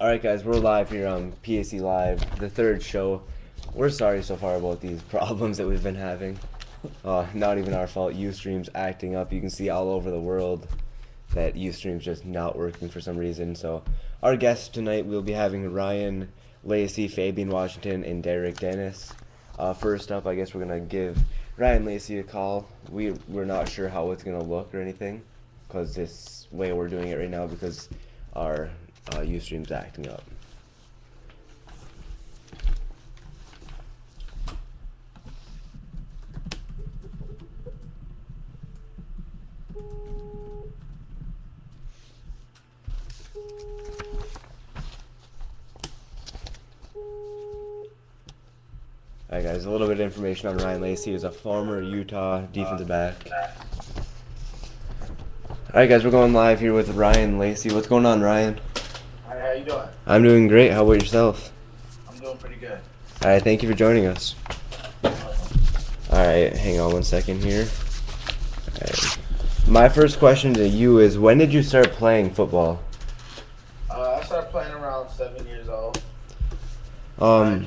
Alright guys, we're live here on PSE Live, the third show. We're sorry so far about these problems that we've been having. Not even our fault. Ustream's acting up. You can see all over the world that Ustream's just not working for some reason. So our guests tonight, we'll be having Ryan Lacey, Fabian Washington, and Derek Dennis. First up, I guess we're going to give Ryan Lacey a call. We're not sure how it's going to look or anything, because this way we're doing it right now because our Ustream's acting up. Alright guys, a little bit of information on Ryan Lacey. He's a former Utah defensive back. Alright guys, we're going live here with Ryan Lacey. What's going on, Ryan? Hi, how you doing? I'm doing great. How about yourself? I'm doing pretty good. Alright, thank you for joining us. Alright, hang on one second here. Alright. My first question to you is, when did you start playing football? I started playing around 7 years old. Alright,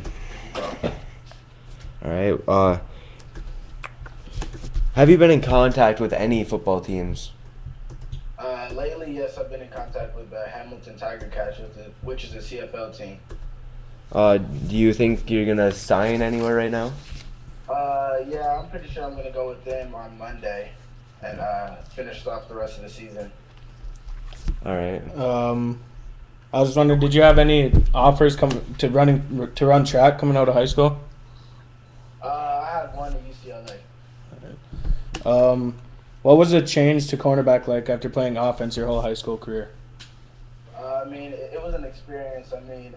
have you been in contact with any football teams? Lately, yes, I've been in contact with the Hamilton Tiger Cats, which is a CFL team. Do you think you're gonna sign anywhere right now? Yeah, I'm pretty sure I'm gonna go with them on Monday and finish off the rest of the season. Alright. I was just wondering, did you have any offers to run track coming out of high school? I had one at UCLA. What was the change to cornerback like after playing offense your whole high school career? I mean, it was an experience. I mean,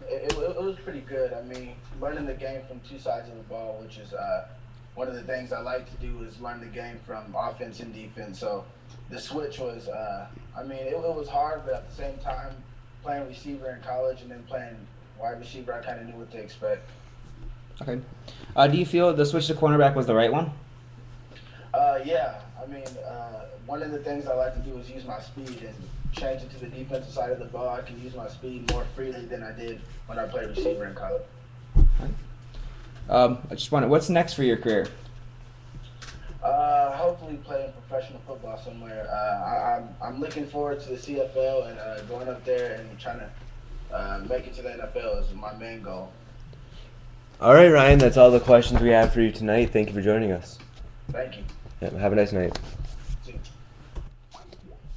it was pretty good. I mean, learning the game from two sides of the ball, which is one of the things I like to do, is learn the game from offense and defense. So the switch was, I mean, it was hard, but at the same time, playing receiver in college and then playing wide receiver, I kind of knew what to expect. Okay. Do you feel the switch to cornerback was the right one? Yeah. I mean, one of the things I like to do is use my speed and change it to the defensive side of the ball. I can use my speed more freely than I did when I played receiver in college. I just wonder, what's next for your career? Hopefully playing professional football somewhere. I'm looking forward to the CFL and going up there and trying to make it to the NFL is my main goal. Alright, Ryan, that's all the questions we have for you tonight. Thank you for joining us. Thank you. Yeah, have a nice night.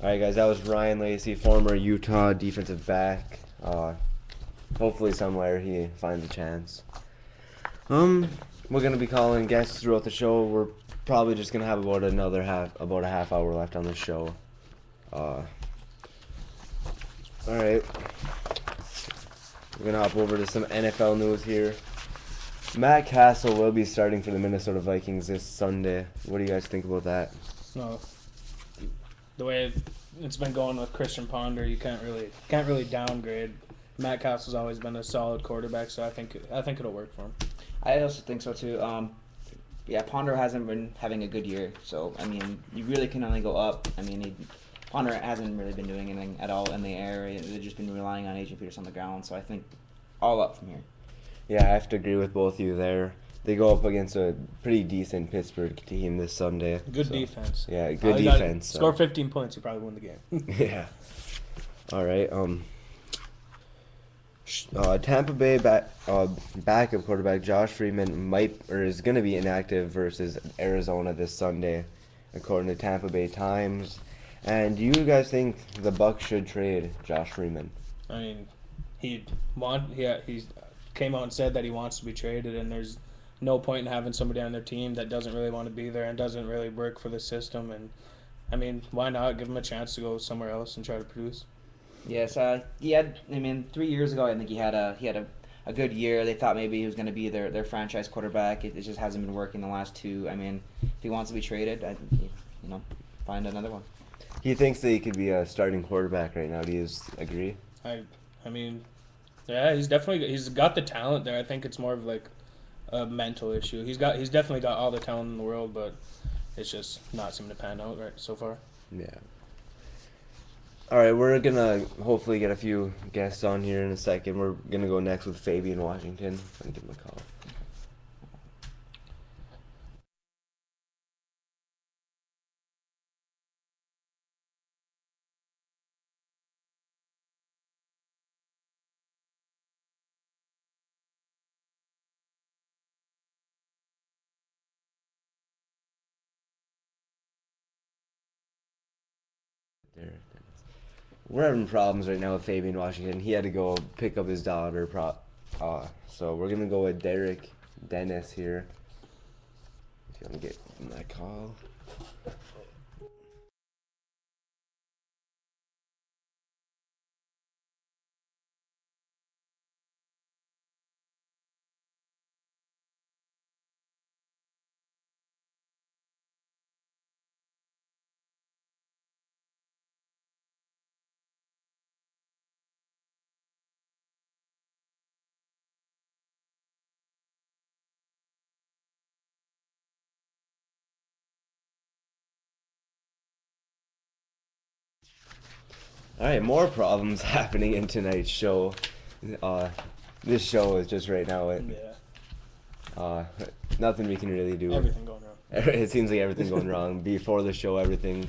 Alright guys, that was Ryan Lacey, former Utah defensive back. Hopefully somewhere he finds a chance. We're gonna be calling guests throughout the show. We're probably just gonna have about a half hour left on the show. Alright. We're gonna hop over to some NFL news here. Matt Castle will be starting for the Minnesota Vikings this Sunday. What do you guys think about that? The way it's been going with Christian Ponder, you can't really downgrade. Matt Castle's always been a solid quarterback, so I think it'll work for him. I also think so too. Yeah, Ponder hasn't been having a good year, so I mean, you really can only go up. I mean, Ponder hasn't really been doing anything at all in the air. They've just been relying on Adrian Peters on the ground, so I think all up from here. Yeah, I have to agree with both of you there. They go up against a pretty decent Pittsburgh team this Sunday. Good defense. Yeah, good defense. Score 15 points, you probably win the game. Yeah. All right. Tampa Bay backup quarterback Josh Freeman is going to be inactive versus Arizona this Sunday, according to Tampa Bay Times. And do you guys think the Bucs should trade Josh Freeman? I mean, he's came out and said that he wants to be traded, and there's no point in having somebody on their team that doesn't really want to be there and doesn't really work for the system. And I mean, why not give him a chance to go somewhere else and try to produce? Yes, he had. I mean, 3 years ago, I think he had a good year. They thought maybe he was going to be their franchise quarterback. It just hasn't been working the last two. I mean, if he wants to be traded, find another one. He thinks that he could be a starting quarterback right now. Do you agree? I mean, yeah, he's got the talent there. I think it's more of like a mental issue. He's definitely got all the talent in the world, but it's just not seeming to pan out right so far. Yeah. All right, we're gonna hopefully get a few guests on here in a second. We're gonna go next with Fabian Washington. Let me give him a call. There. We're having problems right now with Fabian Washington. He had to go pick up his daughter. So we're gonna go with Derek Dennis here. If you want to get that call. All right, more problems happening in tonight's show. This show is just right now. Nothing we can really do. Everything going wrong. It seems like everything going wrong before the show. Everything.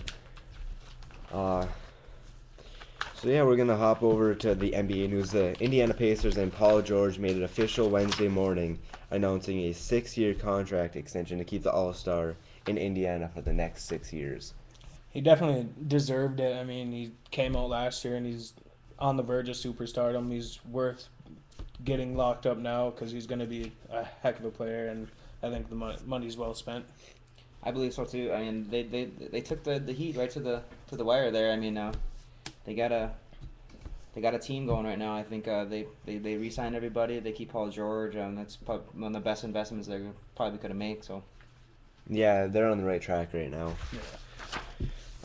So yeah, we're gonna hop over to the NBA news. The Indiana Pacers and Paul George made it official Wednesday morning, announcing a 6-year contract extension to keep the All-Star in Indiana for the next 6 years. He definitely deserved it. I mean, he came out last year and he's on the verge of superstardom. He's worth getting locked up now because he's going to be a heck of a player, and I think the money's well spent. I believe so too. I mean, they took the Heat right to the wire there. I mean, they got a team going right now. I think they re-signed everybody. They keep Paul George. That's probably one of the best investments they probably could have made. So Yeah, they're on the right track right now. Yeah.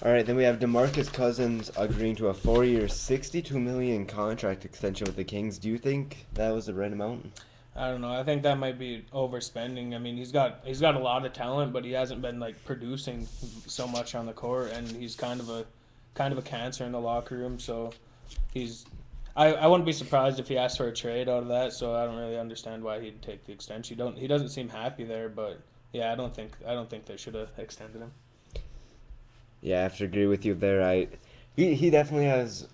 All right, then we have DeMarcus Cousins agreeing to a 4-year, $62 million contract extension with the Kings. Do you think that was the right amount? I don't know. I think that might be overspending. I mean, he's got a lot of talent, but he hasn't been like producing so much on the court, and he's kind of a cancer in the locker room. So I wouldn't be surprised if he asked for a trade out of that. So I don't really understand why he'd take the extension. He doesn't seem happy there, but yeah, I don't think they should have extended him. Yeah, I have to agree with you there. He definitely has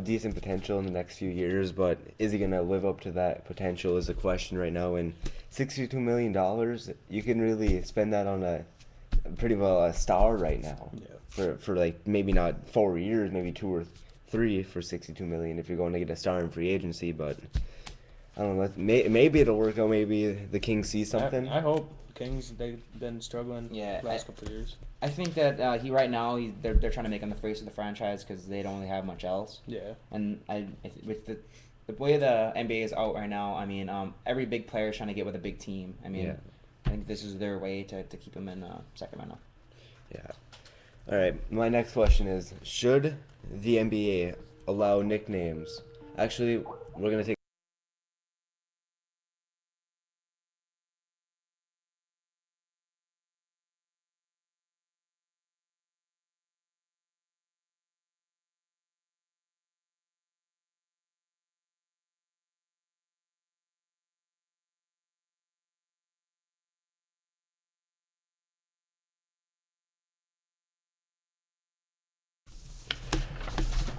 decent potential in the next few years, but is he going to live up to that potential is a question right now. And $62 million, you can really spend that on pretty well a star right now. Yeah. For like maybe not 4 years, maybe 2 or 3 for $62 million if you're going to get a star in free agency. But I don't know. Maybe it'll work out. Maybe the Kings see something. I hope. Kings, they've been struggling last couple of years. I think that they're trying to make him the face of the franchise because they don't really have much else. Yeah. And with the way the NBA is out right now, I mean, every big player is trying to get with a big team. I mean, Yeah. I think this is their way to keep him in Sacramento. Yeah. All right. My next question is: should the NBA allow nicknames? Actually, we're gonna take.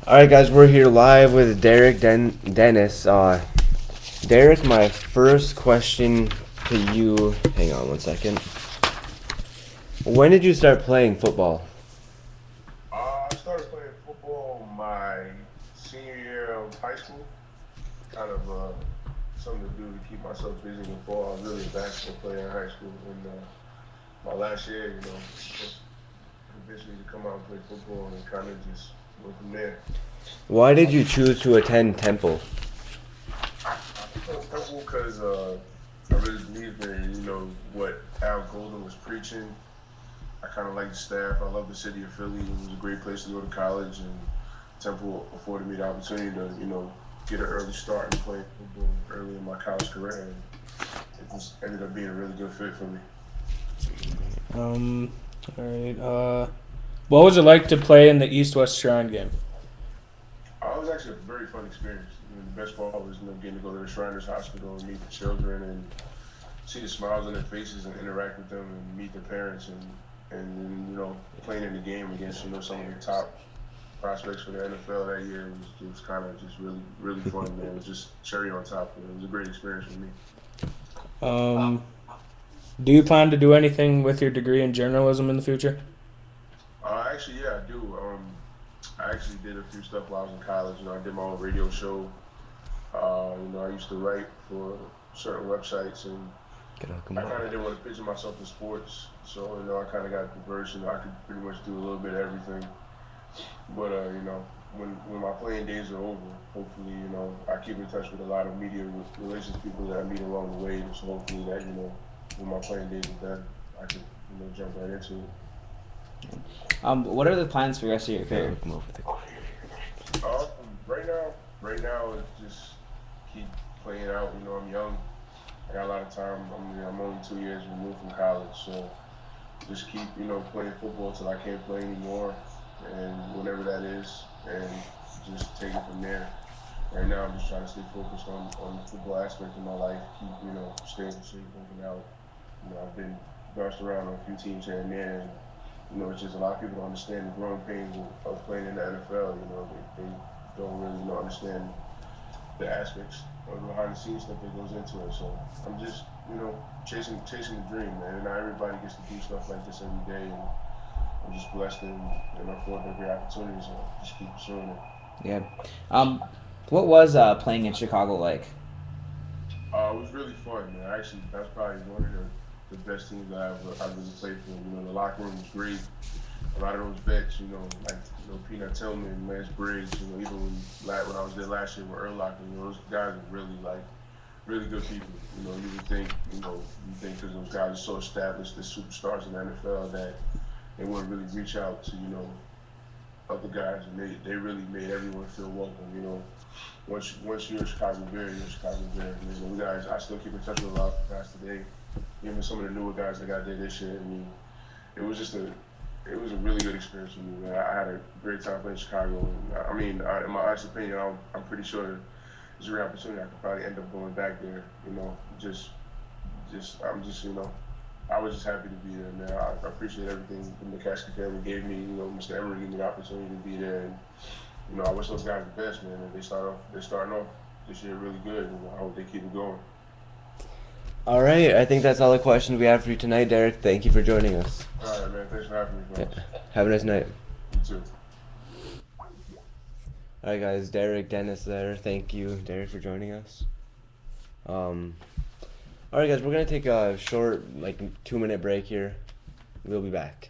All right, guys, we're here live with Derek Dennis. Derek, my first question to you. Hang on one second. When did you start playing football? I started playing football my senior year of high school. Kind of something to do to keep myself busy before I was really a basketball player in high school. And my last year, just eventually to come out and play football and kind of just went from there. Why did you choose to attend Temple? I chose Temple because I really believed in, what Al Golden was preaching. I kind of like the staff. I love the city of Philly. It was a great place to go to college, and Temple afforded me the opportunity to, get an early start and play football early in my college career. And it just ended up being a really good fit for me. All right. What was it like to play in the East-West Shrine game? was actually a very fun experience. The best part was getting to go to the Shriners Hospital and meet the children and see the smiles on their faces and interact with them and meet their parents and playing in the game against some of the top prospects for the NFL that year was kind of just really fun, man. It was just cherry on top. It was a great experience for me. Do you plan to do anything with your degree in journalism in the future? Actually, yeah, I do. I actually did a few stuff while I was in college. I did my own radio show. I used to write for certain websites, and I kind of didn't want to picture myself in sports. So, I kind of got the version. I could pretty much do a little bit of everything. But, when my playing days are over, hopefully, I keep in touch with a lot of media relations people that I meet along the way. So hopefully that, when my playing days are done, I can, jump right into it. What are the plans for the rest of your career? Right now, it's just keep playing out. I'm young. I got a lot of time. I'm only 2 years removed from college, so just keep, playing football till I can't play anymore, and whatever that is, and just take it from there. Right now, I'm just trying to stay focused on the football aspect of my life. Keep, staying in shape, working out. I've been bounced around on a few teams here and there, and it's just a lot of people don't understand the growing pains of playing in the NFL. They don't really understand the aspects or the behind the scenes stuff that goes into it. So I'm just, chasing the dream, man. And not everybody gets to do stuff like this every day, and I'm just blessed and afforded a great opportunity, so just keep pursuing it. Yeah. What was playing in Chicago like? It was really fun, man. Actually, that's probably one of the best teams that I've really played for. The locker room was great. A lot of those vets, Peanut Tillman, Lance Briggs, even when I was there last year with Urlacher, those guys are really good people. You would think, because those guys are so established, they're superstars in the NFL, that they wouldn't really reach out to, other guys, and they really made everyone feel welcome. Once you're a Chicago Bear, you're a Chicago Bear. And guys, I still keep in touch with a lot of guys today, even some of the newer guys that got there this year. It was just it was a really good experience for me, man. I had a great time playing Chicago. And, in my honest opinion, I'm pretty sure it's a great opportunity. I could probably end up going back there. I was just happy to be there, man. I appreciate everything the McCaskey family gave me. Mr. Emery gave me the opportunity to be there, and I wish those guys the best, man. And they're starting off this year really good, and I hope they keep it going. All right, I think that's all the questions we have for you tonight, Derek. Thank you for joining us. All right, man. Thanks for having me, folks. Have a nice night. You too. All right, guys. Derek, Dennis there. Thank you, Derek, for joining us. All right, guys. We're going to take a short, 2-minute break here. We'll be back.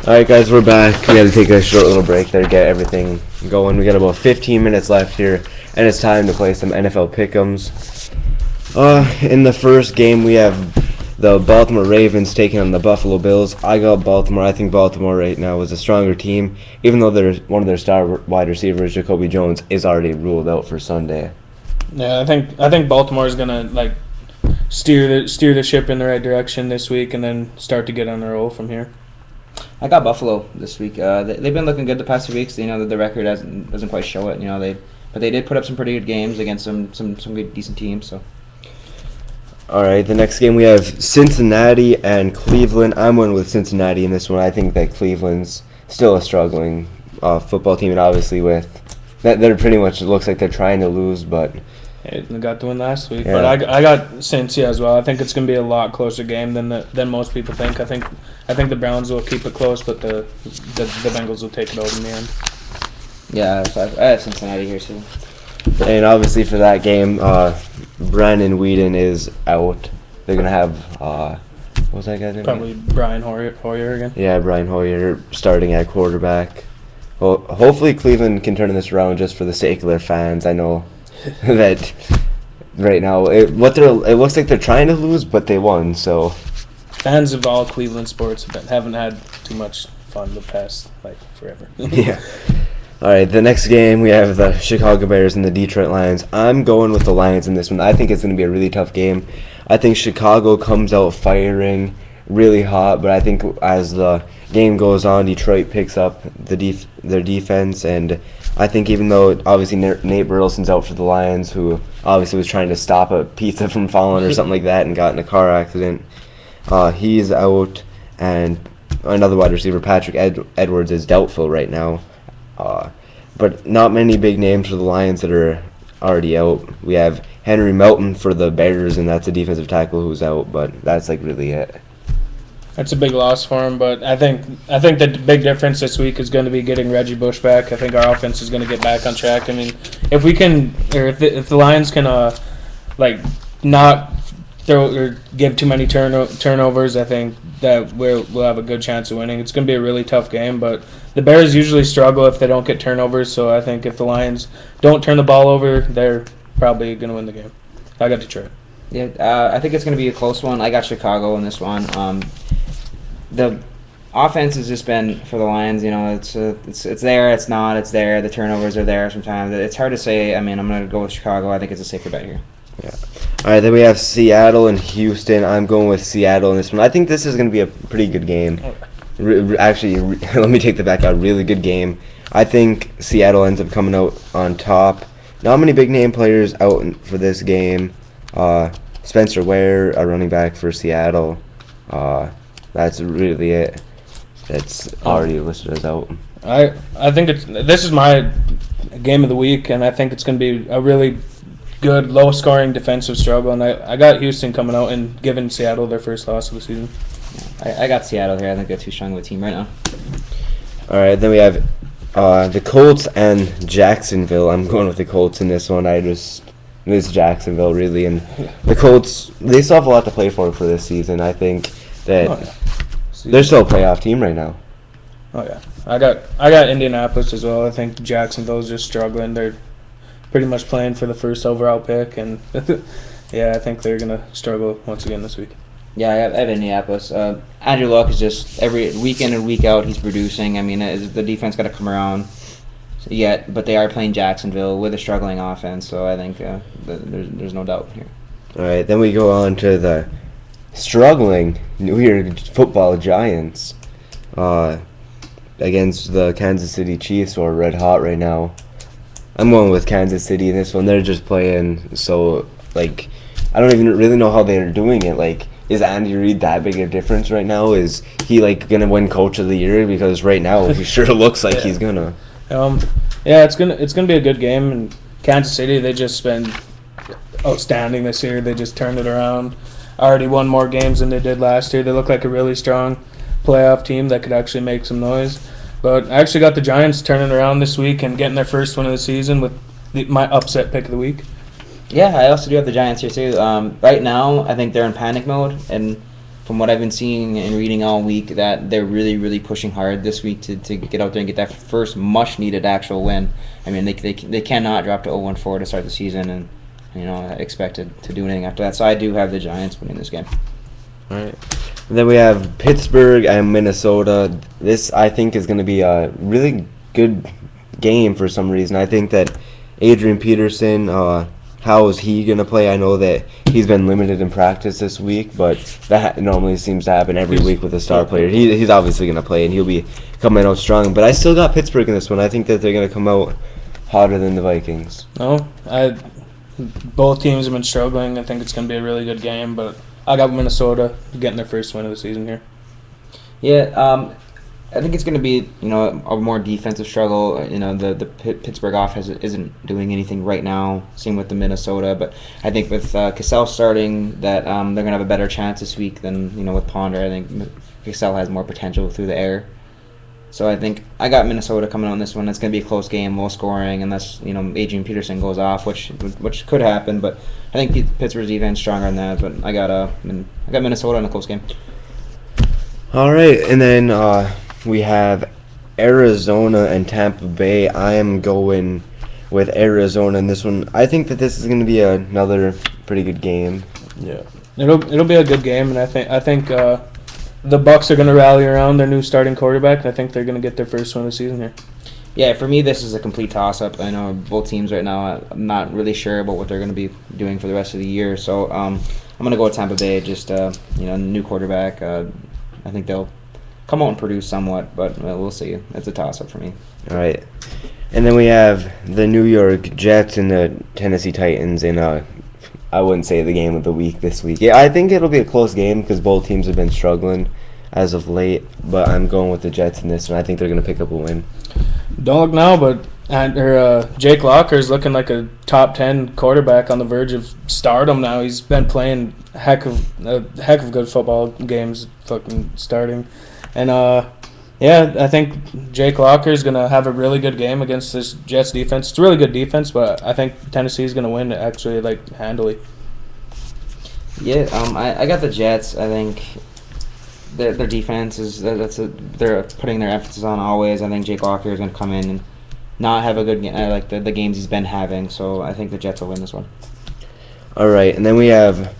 Alright, guys, we're back. We had to take a short little break there to get everything going. We got about 15 minutes left here, and it's time to play some NFL pick'ems. In the first game, we have the Baltimore Ravens taking on the Buffalo Bills. I got Baltimore. I think Baltimore right now is a stronger team, even though one of their star wide receivers, Jacoby Jones, is already ruled out for Sunday. Yeah, I think Baltimore is gonna steer the ship in the right direction this week, and then start to get on a roll from here. I got Buffalo this week. They've been looking good the past few weeks. The record doesn't quite show it. But they did put up some pretty good games against some good decent teams. So. All right, the next game we have Cincinnati and Cleveland. I'm going with Cincinnati in this one. I think that Cleveland's still a struggling football team, and obviously with that, they're pretty much looks like they're trying to lose, but They got the win last week, Yeah. but I got Cincy as well. I think it's going to be a lot closer game than most people think. I think the Browns will keep it close, but the Bengals will take it over in the end. Yeah, so I have Cincinnati here too. and obviously for that game, Brandon Whedon is out. They're gonna have what was that guy's name? Probably Brian Hoyer again. Yeah, Brian Hoyer starting at quarterback. Well, hopefully Cleveland can turn this around just for the sake of their fans. I know that right now it looks like they're trying to lose, but they won. So Fans of all Cleveland sports haven't had too much fun the past forever. yeah. All right, the next game we have the Chicago Bears and the Detroit Lions. I'm going with the Lions in this one. I think it's going to be a really tough game. I think Chicago comes out firing really hot, but I think as the game goes on, Detroit picks up their defense, and I think even though obviously Nate Burleson's out for the Lions, who obviously was trying to stop a pizza from falling or something like that and got in a car accident, he's out, and another wide receiver, Patrick Edwards, is doubtful right now. But not many big names for the Lions that are already out. We have Henry Melton for the Bears, and that's a defensive tackle who's out, but that's really it. That's a big loss for him, but I think the big difference this week is going to be getting Reggie Bush back. I think our offense is going to get back on track. I mean, if we can, or if the Lions can, not throw or give too many turnovers, I think that we'll have a good chance of winning. It's going to be a really tough game, but the Bears usually struggle if they don't get turnovers. So I think if the Lions don't turn the ball over, they're probably going to win the game. I got Detroit. Yeah, I think it's going to be a close one. I got Chicago in this one. The offense has just been for the Lions. You know, it's there, it's not, it's there. The turnovers are there sometimes. It's hard to say. I mean, I'm going to go with Chicago. I think it's a safer bet here. Yeah. All right, then we have Seattle and Houston. I'm going with Seattle in this one. I think this is going to be a pretty good game. Actually, let me take that back out. Really good game. I think Seattle ends up coming out on top. Not many big name players out for this game. Spencer Ware, a running back for Seattle. That's really it. That's already listed as out. I think this is my game of the week, and I think it's going to be a really good, low-scoring defensive struggle. And I got Houston coming out and giving Seattle their first loss of the season. I got Seattle here. I think they're too strong of a team right now. All right, then we have the Colts and Jacksonville. I'm going with the Colts in this one. This Jacksonville really, and the Colts, they still have a lot to play for this season. I think that they're still a playoff team right now. Oh yeah, I got Indianapolis as well. I think Jacksonville's just struggling. They're pretty much playing for the first overall pick, and yeah, I think they're gonna struggle once again this week. Yeah, I have Indianapolis. Andrew Luck is just every week in and week out he's producing. I mean, the defense got to come around yet, but they are playing Jacksonville with a struggling offense, so I think there's no doubt here. All right, then we go on to the struggling New York Football Giants against the Kansas City Chiefs, who are red hot right now. I'm going with Kansas City in this one. They're just playing so, I don't even really know how they're doing it. Is Andy Reid that big a difference right now? Is he, gonna win Coach of the Year? Because right now he sure looks like he's gonna. Yeah, it's gonna be a good game. And Kansas City, they just been outstanding this year. They just turned it around. Already won more games than they did last year. They look like a really strong playoff team that could actually make some noise. But I actually got the Giants turning around this week and getting their first win of the season with my upset pick of the week. Yeah, I also do have the Giants here too. Right now, I think they're in panic mode, and from what I've been seeing and reading all week, that they're really, really pushing hard this week to get out there and get that first much-needed actual win. I mean, they cannot drop to 0-4 to start the season and expect to do anything after that. So I do have the Giants winning this game. All right. And then we have Pittsburgh and Minnesota. This, I think, is going to be a really good game for some reason. I think that Adrian Peterson, how is he going to play? I know that he's been limited in practice this week, but that normally seems to happen every week with a star player. He's obviously going to play, and he'll be coming out strong. But I still got Pittsburgh in this one. I think that they're going to come out hotter than the Vikings. No, both teams have been struggling. I think it's going to be a really good game, but I got Minnesota getting their first win of the season here. Yeah, I think it's going to be, a more defensive struggle. The Pittsburgh offense isn't doing anything right now. Same with the Minnesota, but I think with Cassell starting, that they're going to have a better chance this week than with Ponder. I think Cassell has more potential through the air. So I think I got Minnesota coming on this one. It's going to be a close game, low scoring, unless Adrian Peterson goes off, which could happen. But I think Pittsburgh's defense stronger than that. But I got Minnesota in a close game. All right, and then we have Arizona and Tampa Bay. I am going with Arizona in this one. I think that this is going to be another pretty good game. Yeah, it'll be a good game, and I think the Bucs are going to rally around their new starting quarterback, and I think they're going to get their first win of the season here. Yeah, for me, this is a complete toss-up. I know both teams right now, I'm not really sure about what they're going to be doing for the rest of the year. So I'm going to go with Tampa Bay, just, new quarterback. I think they'll come out and produce somewhat, but we'll see. It's a toss-up for me. All right. And then we have the New York Jets and the Tennessee Titans in I wouldn't say the game of the week this week. Yeah, I think it'll be a close game because both teams have been struggling as of late, but I'm going with the Jets in this one. I think they're going to pick up a win. Don't look now, but Jake Locker is looking like a top 10 quarterback on the verge of stardom now. He's been playing a heck of good football games, fucking starting. And I think Jake Locker is going to have a really good game against this Jets defense. It's a really good defense, but I think Tennessee is going to win actually handily. Yeah, I got the Jets. I think their defense is they're putting their emphasis on always. I think Jake Locker is going to come in and not have a good game like the games he's been having. So I think the Jets will win this one. All right, and then we have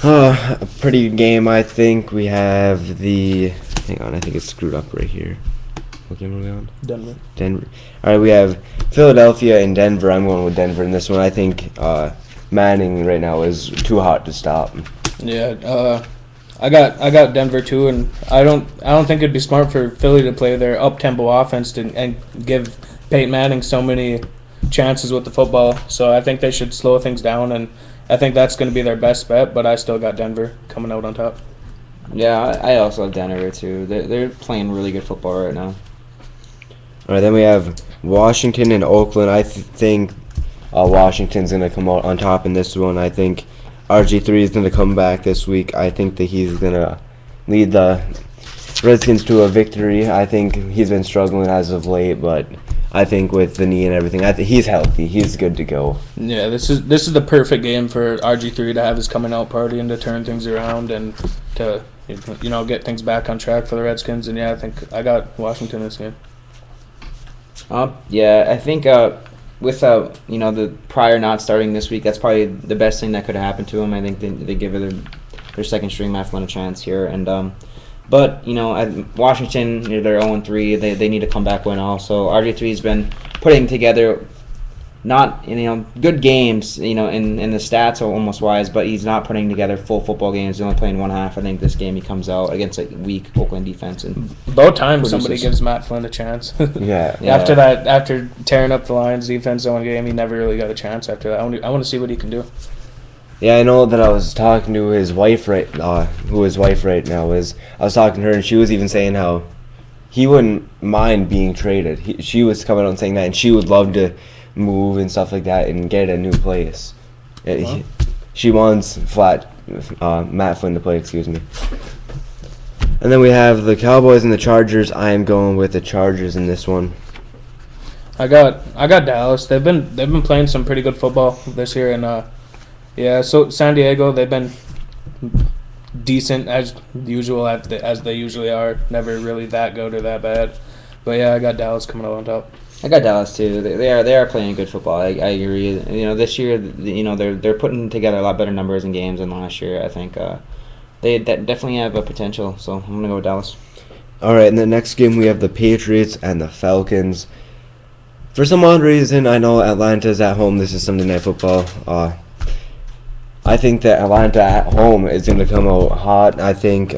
a pretty good game. I think we have the. Hang on, I think it's screwed up right here. What game are we on? Denver. All right, we have Philadelphia and Denver. I'm going with Denver in this one. I think Manning right now is too hot to stop. Yeah, I got Denver too, and I don't think it'd be smart for Philly to play their up-tempo offense and give Peyton Manning so many chances with the football. So I think they should slow things down, and I think that's going to be their best bet. But I still got Denver coming out on top. Yeah, I also have Denver too. They're playing really good football right now. All right, then we have Washington and Oakland. I think Washington's going to come out on top in this one. I think RG3 is going to come back this week. I think that he's going to lead the Redskins to a victory. I think he's been struggling as of late, but I think with the knee and everything, I think he's healthy. He's good to go. Yeah, this is the perfect game for RG3 to have his coming out party and to turn things around and to get things back on track for the Redskins. And yeah, I think I got Washington this game. Yeah, I think with the Pryor not starting this week, that's probably the best thing that could have happened to him. I think they give their second string Matt Flynn a chance here, and but Washington, they're 0-3. They need to come back win also. RG3's been putting together not good games in the stats almost wise, but he's not putting together full football games. He's only playing one half. I think this game he comes out against a weak Oakland defense and about time somebody gives Matt Flynn a chance. Yeah. After tearing up the Lions defense in one game, he never really got a chance after that. I want to see what he can do. Yeah, I know that I was talking to his wife who his wife right now is. I was talking to her, and she was even saying how he wouldn't mind being traded. She was coming out and saying that, and she would love to move and stuff like that and get a new place. She wants Matt Flynn to play, excuse me. And then we have the Cowboys and the Chargers. I am going with the Chargers in this one. I got Dallas. They've been playing some pretty good football this year, and so San Diego, they've been decent as usual as they usually are. Never really that good or that bad. But yeah, I got Dallas coming out on top. I got Dallas too. They are playing good football. I agree. This year, they're putting together a lot better numbers in games than last year. I think they definitely have a potential. So I'm gonna go with Dallas. All right, in the next game we have the Patriots and the Falcons. For some odd reason, I know Atlanta's at home. This is Sunday Night Football. I think that Atlanta at home is going to come out hot. I think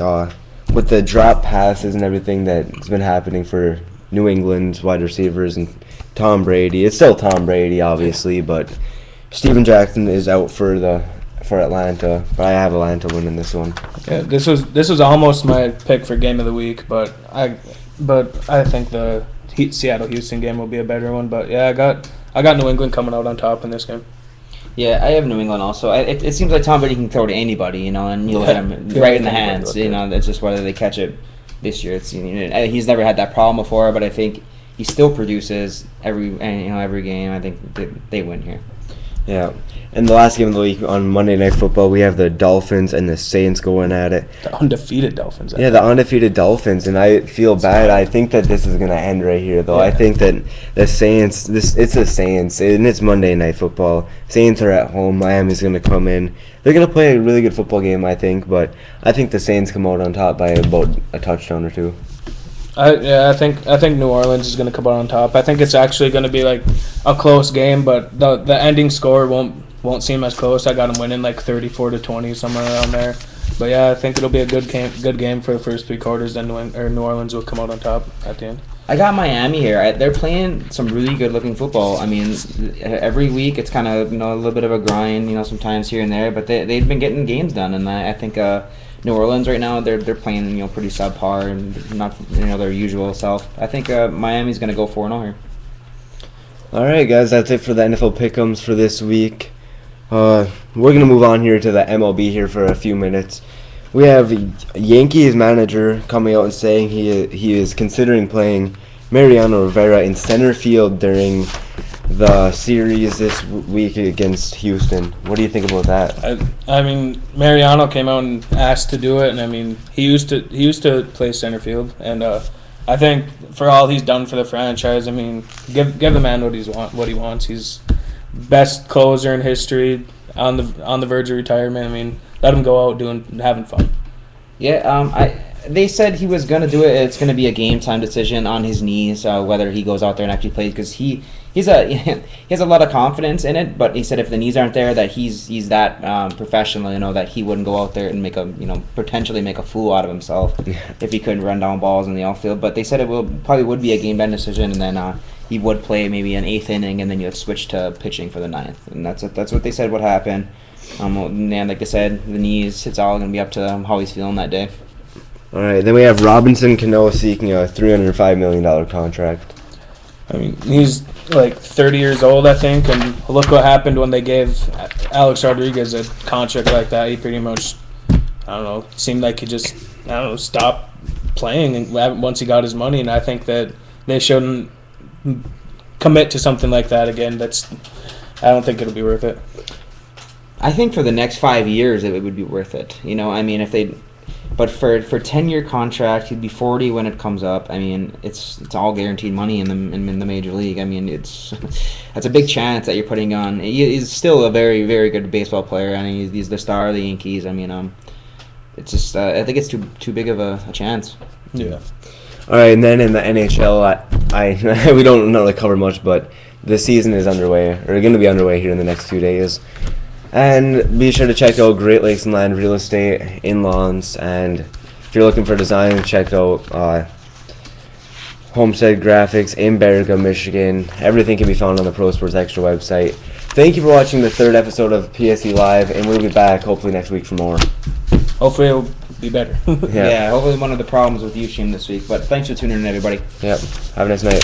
with the drop passes and everything that's been happening for New England's wide receivers and Tom Brady. It's still Tom Brady, obviously, but Steven Jackson is out for Atlanta. But I have Atlanta winning this one. Yeah, this was almost my pick for game of the week, but but I think the Seattle-Houston game will be a better one. But yeah, I got New England coming out on top in this game. Yeah, I have New England also. It seems like Tom Brady can throw to anybody, and you'll hit him right in the hands. It's just whether they catch it this year. He's never had that problem before, but I think he still produces every game. I think they win here. Yeah. And the last game of the week on Monday Night Football, we have the Dolphins and the Saints going at it. The undefeated Dolphins. Yeah, the undefeated Dolphins, and I feel bad. I think that this is going to end right here, though. Yeah. I think that the Saints, it's the Saints, and it's Monday Night Football. Saints are at home. Miami's going to come in. They're going to play a really good football game, I think, but I think the Saints come out on top by about a touchdown or two. I think New Orleans is going to come out on top. I think it's actually going to be like a close game, but the ending score won't seem as close. I got them winning like 34-20, somewhere around there. But yeah, I think it'll be a good game for the first 3 quarters. Then New Orleans will come out on top at the end. I got Miami here. They're playing some really good looking football. I mean, every week it's kind of a little bit of a grind, sometimes here and there. But they've been getting games done, and I think New Orleans right now they're playing pretty subpar and not their usual self. I think Miami's gonna go 4-0 here. All right, guys, that's it for the NFL pick'ems for this week. We're gonna move on here to the MLB here for a few minutes. We have Yankees manager coming out and saying he is considering playing Mariano Rivera in center field during the series this week against Houston. What do you think about that? I mean, Mariano came out and asked to do it, and I mean, he used to play center field, and I think for all he's done for the franchise, I mean, give the man what he wants. He's best closer in history, on the verge of retirement. I mean, let him go out having fun. Yeah, they said he was going to do it. It's going to be a game time decision on his knees, whether he goes out there and actually plays, because he has a lot of confidence in it. But he said if the knees aren't there, that he's that professional, that he wouldn't go out there and potentially make a fool out of himself if he couldn't run down balls in the outfield. But they said it probably would be a game time decision, and then he would play maybe an 8th inning, and then you'd switch to pitching for the 9th, and that's what they said would happen. And like I said, the knees, it's all going to be up to how he's feeling that day. All right, then we have Robinson Cano seeking a $305 million contract. I mean, he's like 30 years old, I think, and look what happened when they gave Alex Rodriguez a contract like that. He pretty much, seemed like he just, stopped playing once he got his money, and I think that they shouldn't commit to something like that again. I don't think it'll be worth it. I think for the next 5 years it would be worth it. I mean, but for a 10-year contract, he'd be 40 when it comes up. I mean, it's all guaranteed money in the major league. I mean, that's a big chance that you're putting on. He's still a very, very good baseball player, and he's the star of the Yankees. I mean, it's just I think it's too big of a chance. Yeah. All right, and then in the NHL, we don't really cover much, but the season is underway, or going to be underway here in the next 2 days. And be sure to check out Great Lakes and Land Real Estate in Lawns. And if you're looking for design, check out Homestead Graphics in Baraga, Michigan. Everything can be found on the Pro Sports Extra website. Thank you for watching the 3rd episode of PSE Live, and we'll be back hopefully next week for more. Hopefully it'll be better. Yeah, hopefully one of the problems with YouTube this week. But thanks for tuning in, everybody. Yep. Have a nice night.